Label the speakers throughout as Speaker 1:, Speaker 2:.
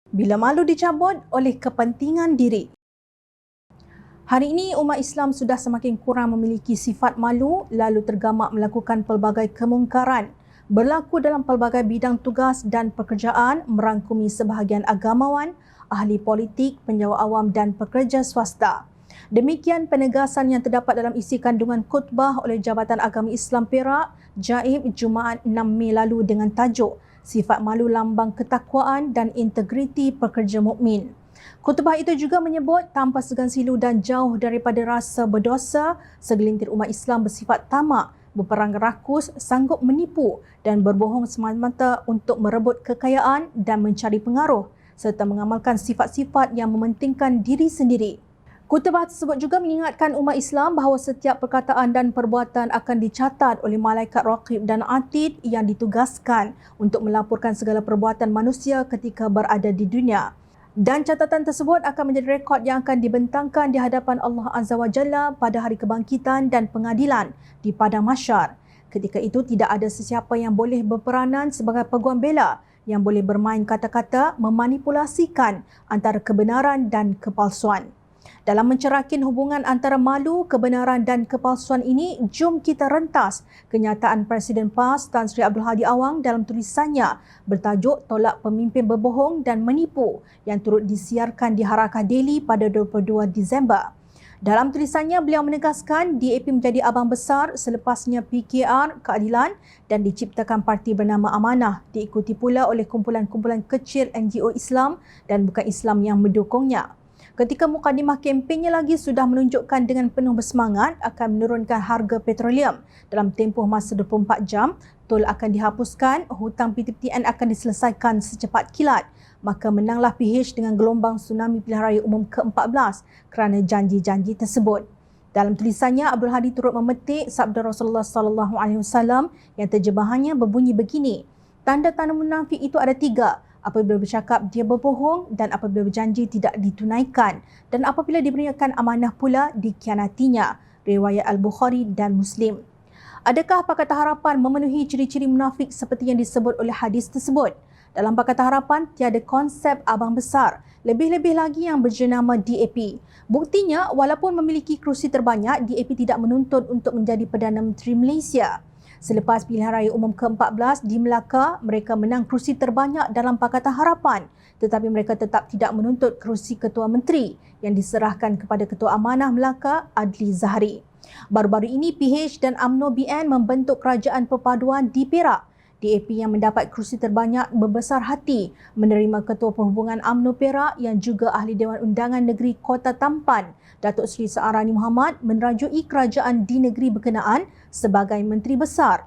Speaker 1: Bila malu dicabut oleh kepentingan diri. Hari ini, umat Islam sudah semakin kurang memiliki sifat malu lalu tergamak melakukan pelbagai kemungkaran. Berlaku dalam pelbagai bidang tugas dan pekerjaan merangkumi sebahagian agamawan, ahli politik, penjawat awam dan pekerja swasta. Demikian penegasan yang terdapat dalam isi kandungan khutbah oleh Jabatan Agama Islam Perak, Jaib, Jumaat 6 Mei lalu dengan tajuk Sifat Malu Lambang Ketakwaan dan Integriti Pekerja Mukmin. Khutbah itu juga menyebut tanpa segan silu dan jauh daripada rasa berdosa, segelintir umat Islam bersifat tamak, berperang rakus, sanggup menipu dan berbohong semata-mata untuk merebut kekayaan dan mencari pengaruh serta mengamalkan sifat-sifat yang mementingkan diri sendiri. Khutbah tersebut juga mengingatkan umat Islam bahawa setiap perkataan dan perbuatan akan dicatat oleh malaikat raqib dan atid yang ditugaskan untuk melaporkan segala perbuatan manusia ketika berada di dunia. Dan catatan tersebut akan menjadi rekod yang akan dibentangkan di hadapan Allah Azza wa Jalla pada hari kebangkitan dan pengadilan di padang mahsyar. Ketika itu tidak ada sesiapa yang boleh berperanan sebagai peguam bela yang boleh bermain kata-kata memanipulasikan antara kebenaran dan kepalsuan. Dalam mencerahkan hubungan antara malu, kebenaran dan kepalsuan ini, jom kita rentas kenyataan Presiden PAS Tan Sri Abdul Hadi Awang dalam tulisannya bertajuk Tolak Pemimpin Berbohong dan Menipu yang turut disiarkan di Harakah Daily pada 22 Disember. Dalam tulisannya, beliau menegaskan DAP menjadi abang besar selepasnya PKR, keadilan dan diciptakan parti bernama Amanah, diikuti pula oleh kumpulan-kumpulan kecil NGO Islam dan bukan Islam yang mendukungnya. Ketika mukadimah kempennya lagi sudah menunjukkan dengan penuh bersemangat akan menurunkan harga petroleum dalam tempoh masa 24 jam, tol akan dihapuskan, hutang PTPTN akan diselesaikan secepat kilat, maka menanglah PH dengan gelombang tsunami pilihan raya umum ke-14 kerana janji-janji tersebut. Dalam tulisannya, Abdul Hadi turut memetik sabda Rasulullah SAW yang terjemahannya berbunyi begini, tanda-tanda munafik itu ada 3. Apabila bercakap dia berbohong dan apabila berjanji tidak ditunaikan dan apabila diberikan amanah pula dikhianatinya. Riwayat Al-Bukhari dan Muslim. Adakah Pakatan Harapan memenuhi ciri-ciri munafik seperti yang disebut oleh hadis tersebut? Dalam Pakatan Harapan tiada konsep abang besar, lebih-lebih lagi yang berjenama DAP. Buktinya, walaupun memiliki kerusi terbanyak, DAP tidak menuntut untuk menjadi Perdana Menteri Malaysia. Selepas pilihan raya umum ke-14 di Melaka, mereka menang kerusi terbanyak dalam Pakatan Harapan, tetapi mereka tetap tidak menuntut kerusi Ketua Menteri yang diserahkan kepada Ketua Amanah Melaka, Adli Zahari. Baru-baru ini PH dan UMNO BN membentuk kerajaan perpaduan di Perak. DAP yang mendapat kerusi terbanyak berbesar hati menerima Ketua Perhubungan UMNO Perak yang juga Ahli Dewan Undangan Negeri Kota Tampan, Datuk Seri Saarani Muhammad merajui kerajaan di negeri berkenaan sebagai Menteri Besar.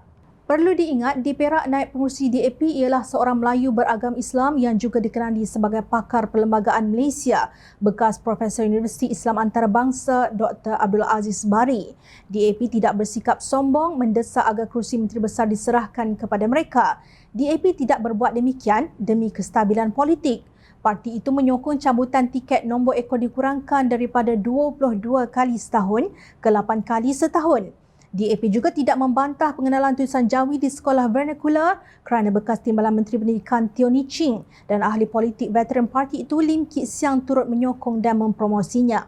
Speaker 1: Perlu diingat, di Perak naib pengurusi DAP ialah seorang Melayu beragam Islam yang juga dikenali sebagai pakar Perlembagaan Malaysia, bekas Profesor Universiti Islam Antarabangsa Dr. Abdul Aziz Bari. DAP tidak bersikap sombong mendesak agar kerusi Menteri Besar diserahkan kepada mereka. DAP tidak berbuat demikian demi kestabilan politik. Parti itu menyokong cabutan tiket nombor ekor dikurangkan daripada 22 kali setahun ke 8 kali setahun. DAP juga tidak membantah pengenalan tulisan Jawi di sekolah vernacular kerana bekas Timbalan Menteri Pendidikan Teo Ni Ching dan ahli politik veteran parti itu Lim Kit Siang turut menyokong dan mempromosinya.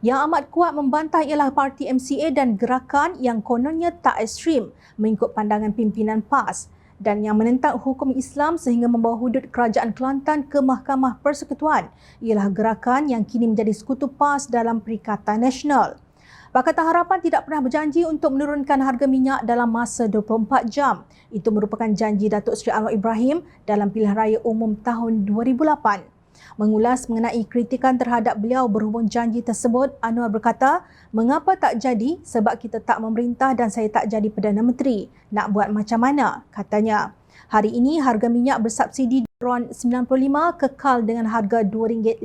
Speaker 1: Yang amat kuat membantah ialah parti MCA dan gerakan yang kononnya tak ekstrim mengikut pandangan pimpinan PAS dan yang menentang hukum Islam sehingga membawa hudud Kerajaan Kelantan ke Mahkamah Persekutuan ialah gerakan yang kini menjadi sekutu PAS dalam Perikatan Nasional. Pakatan Harapan tidak pernah berjanji untuk menurunkan harga minyak dalam masa 24 jam. Itu merupakan janji Datuk Seri Anwar Ibrahim dalam pilihan raya umum tahun 2008. Mengulas mengenai kritikan terhadap beliau berhubung janji tersebut, Anwar berkata, mengapa tak jadi? Sebab kita tak memerintah dan saya tak jadi Perdana Menteri. Nak buat macam mana? Katanya. Hari ini harga minyak bersubsidi RON 95 kekal dengan harga RM2.05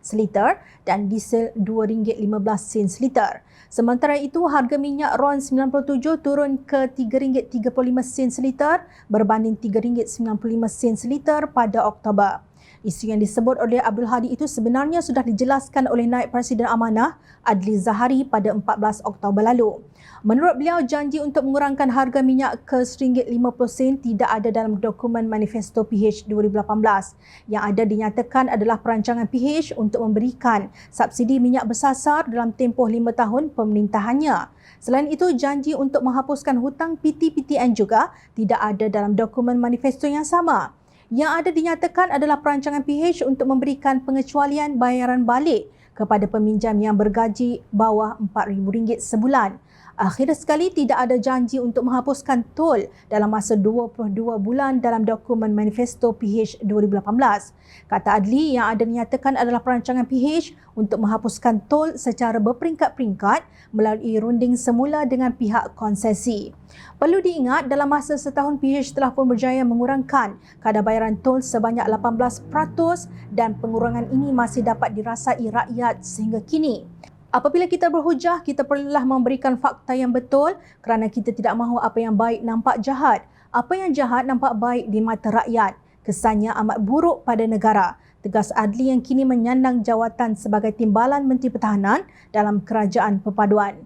Speaker 1: seliter dan diesel RM2.15 seliter. Sementara itu, harga minyak RON 97 turun ke RM3.35 seliter berbanding RM3.95 seliter pada Oktober. Isu yang disebut oleh Abdul Hadi itu sebenarnya sudah dijelaskan oleh Naib Presiden Amanah Adli Zahari pada 14 Oktober lalu. Menurut beliau, janji untuk mengurangkan harga minyak ke RM50 tidak ada dalam dokumen Manifesto PH 2018. Yang ada dinyatakan adalah perancangan PH untuk memberikan subsidi minyak bersasar dalam tempoh 5 tahun pemerintahannya. Selain itu, janji untuk menghapuskan hutang PT-PTN juga tidak ada dalam dokumen manifesto yang sama. Yang ada dinyatakan adalah perancangan PH untuk memberikan pengecualian bayaran balik kepada peminjam yang bergaji bawah RM4,000 sebulan. Akhir sekali, tidak ada janji untuk menghapuskan tol dalam masa 22 bulan dalam dokumen Manifesto PH 2018. Kata Adli, yang ada dinyatakan adalah perancangan PH untuk menghapuskan tol secara berperingkat-peringkat melalui runding semula dengan pihak konsesi. Perlu diingat, dalam masa setahun PH telah pun berjaya mengurangkan kadar bayaran tol sebanyak 18% dan pengurangan ini masih dapat dirasai rakyat sehingga kini. Apabila kita berhujah, kita perlulah memberikan fakta yang betul kerana kita tidak mahu apa yang baik nampak jahat. Apa yang jahat nampak baik di mata rakyat. Kesannya amat buruk pada negara. Tegas Adli yang kini menyandang jawatan sebagai Timbalan Menteri Pertahanan dalam Kerajaan Perpaduan.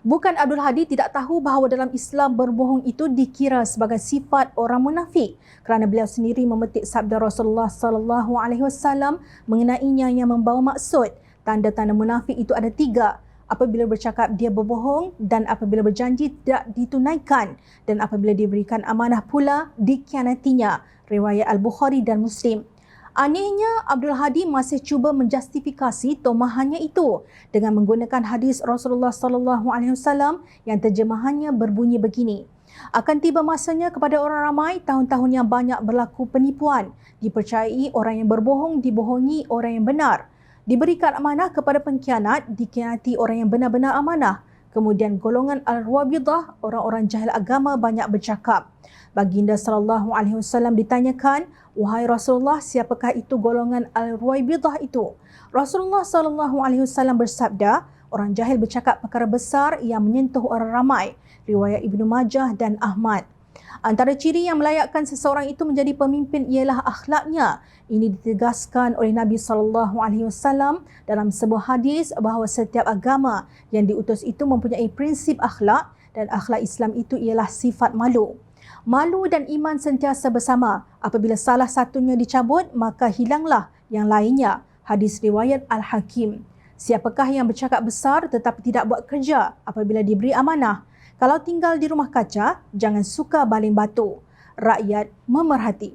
Speaker 1: Bukan Abdul Hadi tidak tahu bahawa dalam Islam berbohong itu dikira sebagai sifat orang munafik kerana beliau sendiri memetik sabda Rasulullah SAW mengenainya yang membawa maksud. Tanda-tanda munafik itu ada 3. Apabila bercakap dia berbohong dan apabila berjanji tidak ditunaikan dan apabila diberikan amanah pula dikhianatinya. Riwayat Al-Bukhari dan Muslim. Anehnya, Abdul Hadi masih cuba menjustifikasi tomahannya itu dengan menggunakan hadis Rasulullah SAW yang terjemahannya berbunyi begini. Akan tiba masanya kepada orang ramai tahun-tahun yang banyak berlaku penipuan. Dipercayai orang yang berbohong dibohongi orang yang benar. Diberikan amanah kepada pengkhianat, dikhianati orang yang benar-benar amanah. Kemudian golongan Al-Rabidah, orang-orang jahil agama banyak bercakap. Baginda SAW ditanyakan, "Wahai Rasulullah, siapakah itu golongan Al-Rabidah itu?" Rasulullah SAW bersabda, "Orang jahil bercakap perkara besar yang menyentuh orang ramai." Riwayat Ibnu Majah dan Ahmad. Antara ciri yang melayakkan seseorang itu menjadi pemimpin ialah akhlaknya. Ini ditegaskan oleh Nabi SAW dalam sebuah hadis bahawa setiap agama yang diutus itu mempunyai prinsip akhlak dan akhlak Islam itu ialah sifat malu. Malu dan iman sentiasa bersama. Apabila salah satunya dicabut, maka hilanglah yang lainnya. Hadis riwayat Al-Hakim. Siapakah yang bercakap besar tetapi tidak buat kerja apabila diberi amanah? Kalau tinggal di rumah kaca, jangan suka baling batu. Rakyat memerhati.